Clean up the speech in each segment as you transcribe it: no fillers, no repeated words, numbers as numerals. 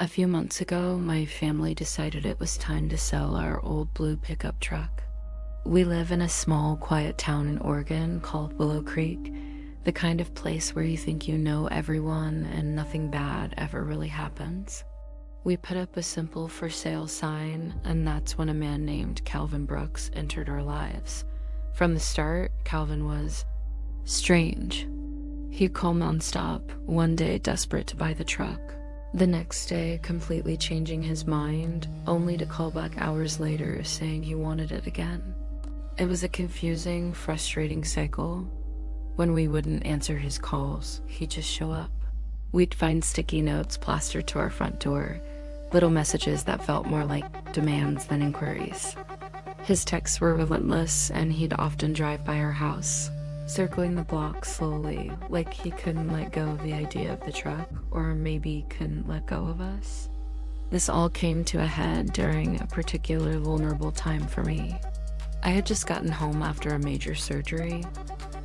A few months ago, my family decided it was time to sell our old blue pickup truck. We live in a small, quiet town in Oregon called Willow Creek, the kind of place where you think you know everyone and nothing bad ever really happens. We put up a simple for sale sign, and that's when a man named Calvin Brooks entered our lives. From the start, Calvin was strange. He'd call nonstop, one day desperate to buy the truck, the next day completely changing his mind, only to call back hours later saying he wanted it again. It was a confusing, frustrating cycle. When we wouldn't answer his calls, he'd just show up. We'd find sticky notes plastered to our front door, little messages that felt more like demands than inquiries. His texts were relentless, and he'd often drive by our house, circling the block slowly, like he couldn't let go of the idea of the truck, or maybe couldn't let go of us. This all came to a head during a particularly vulnerable time for me. I had just gotten home after a major surgery.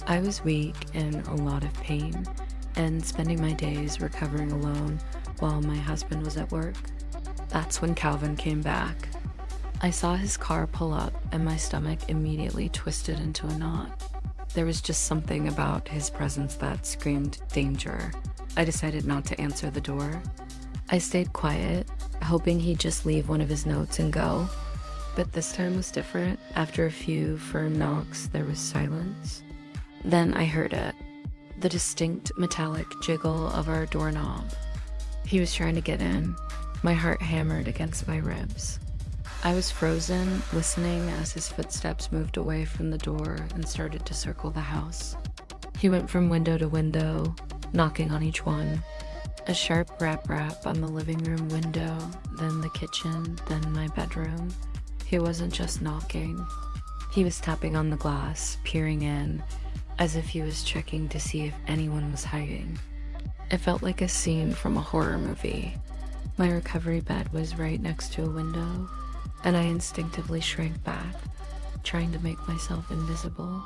I was weak and a lot of pain, and spending my days recovering alone while my husband was at work. That's when Calvin came back. I saw his car pull up, and my stomach immediately twisted into a knot. There was just something about his presence that screamed danger. I decided not to answer the door. I stayed quiet, hoping he'd just leave one of his notes and go. But this time was different. After a few firm knocks, there was silence. Then I heard it. The distinct metallic jiggle of our doorknob. He was trying to get in. My heart hammered against my ribs. I was frozen, listening as his footsteps moved away from the door and started to circle the house. He went from window to window, knocking on each one. A sharp rap on the living room window, then the kitchen, then my bedroom. He wasn't just knocking. He was tapping on the glass, peering in, as if he was checking to see if anyone was hiding. It felt like a scene from a horror movie. My recovery bed was right next to a window, and I instinctively shrank back, trying to make myself invisible.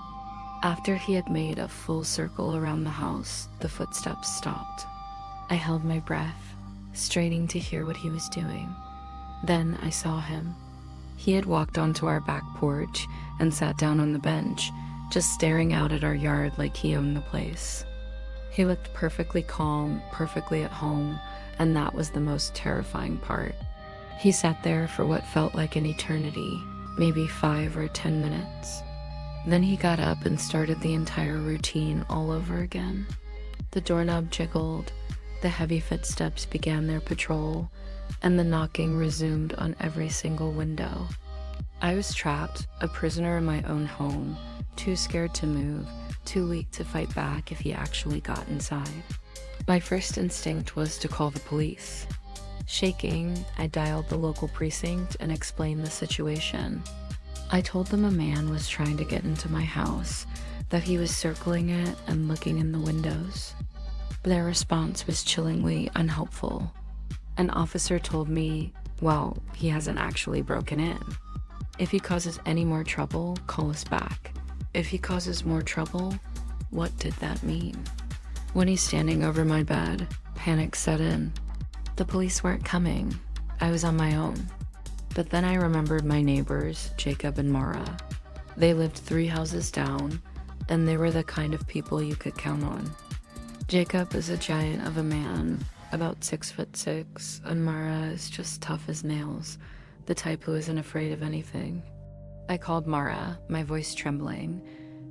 After he had made a full circle around the house, the footsteps stopped. I held my breath, straining to hear what he was doing. Then I saw him. He had walked onto our back porch and sat down on the bench, just staring out at our yard like he owned the place. He looked perfectly calm, perfectly at home, and that was the most terrifying part. He sat there for what felt like an eternity, maybe 5 or 10 minutes. Then he got up and started the entire routine all over again. The doorknob jiggled, the heavy footsteps began their patrol, and the knocking resumed on every single window. I was trapped, a prisoner in my own home, too scared to move, too weak to fight back if he actually got inside. My first instinct was to call the police. Shaking, I dialed the local precinct and explained the situation. I told them a man was trying to get into my house, that he was circling it and looking in the windows. Their response was chillingly unhelpful. An officer told me, well, he hasn't actually broken in. If he causes any more trouble, call us back. If he causes more trouble, what did that mean? When he's standing over my bed, panic set in. The police weren't coming. I was on my own. But then I remembered my neighbors, Jacob and Mara. They lived 3 houses down, and they were the kind of people you could count on. Jacob is a giant of a man, about 6'6", and Mara is just tough as nails, the type who isn't afraid of anything. I called Mara, my voice trembling,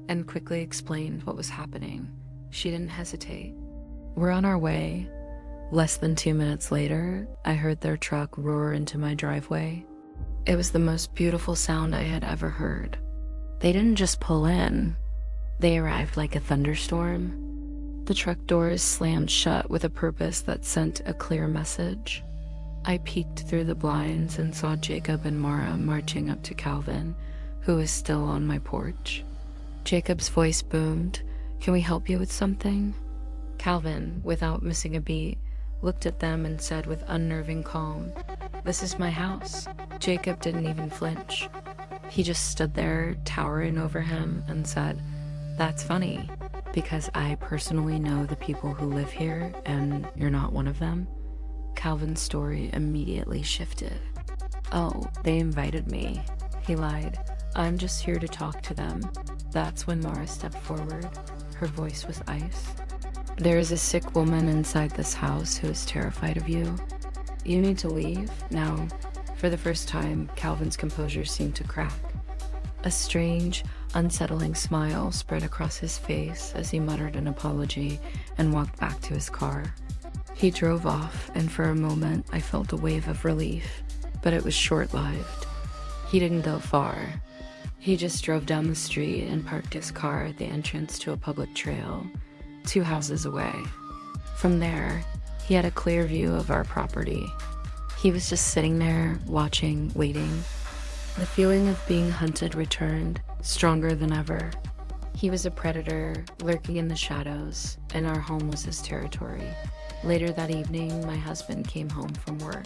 and quickly explained what was happening. She didn't hesitate. We're on our way. Less than 2 minutes later, I heard their truck roar into my driveway. It was the most beautiful sound I had ever heard. They didn't just pull in. They arrived like a thunderstorm. The truck doors slammed shut with a purpose that sent a clear message. I peeked through the blinds and saw Jacob and Mara marching up to Calvin, who was still on my porch. Jacob's voice boomed, "Can we help you with something?" Calvin, without missing a beat, looked at them and said with unnerving calm, "This is my house." Jacob didn't even flinch. He just stood there, towering over him, and said, "That's funny, because I personally know the people who live here, and you're not one of them." Calvin's story immediately shifted. "Oh, they invited me," he lied. "I'm just here to talk to them." That's when Mara stepped forward. Her voice was ice. "There is a sick woman inside this house who is terrified of you. You need to leave now." For the first time, Calvin's composure seemed to crack. A strange, unsettling smile spread across his face as he muttered an apology and walked back to his car. He drove off, and for a moment I felt a wave of relief, but it was short-lived. He didn't go far. He just drove down the street and parked his car at the entrance to a public trail, 2 houses away. From there, he had a clear view of our property. He was just sitting there, watching, waiting. The feeling of being hunted returned, stronger than ever. He was a predator, lurking in the shadows, and our home was his territory. Later that evening, my husband came home from work.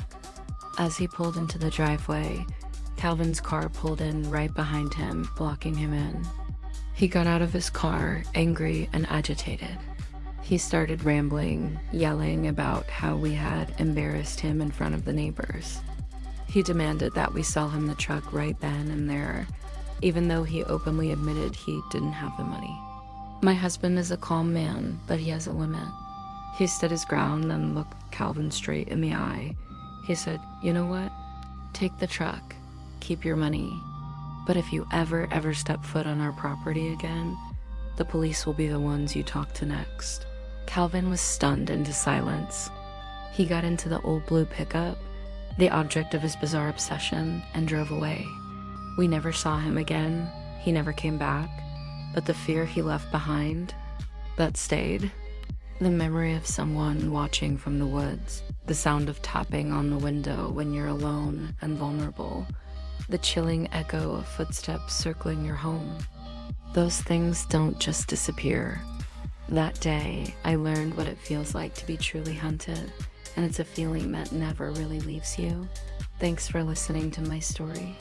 As he pulled into the driveway, Calvin's car pulled in right behind him, blocking him in. He got out of his car, angry and agitated. He started rambling, yelling about how we had embarrassed him in front of the neighbors. He demanded that we sell him the truck right then and there, even though he openly admitted he didn't have the money. My husband is a calm man, but he has a limit. He stood his ground and looked Calvin straight in the eye. He said, "You know what? Take the truck. Keep your money. But if you ever step foot on our property again, the police will be the ones you talk to next." Calvin was stunned into silence. He got into the old blue pickup, the object of his bizarre obsession, and drove away. We never saw him again. He never came back. But the fear he left behind, that stayed. The memory of someone watching from the woods, the sound of tapping on the window when you're alone and vulnerable, the chilling echo of footsteps circling your home. Those things don't just disappear. That day, I learned what it feels like to be truly hunted, and it's a feeling that never really leaves you. Thanks for listening to my story.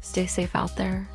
Stay safe out there.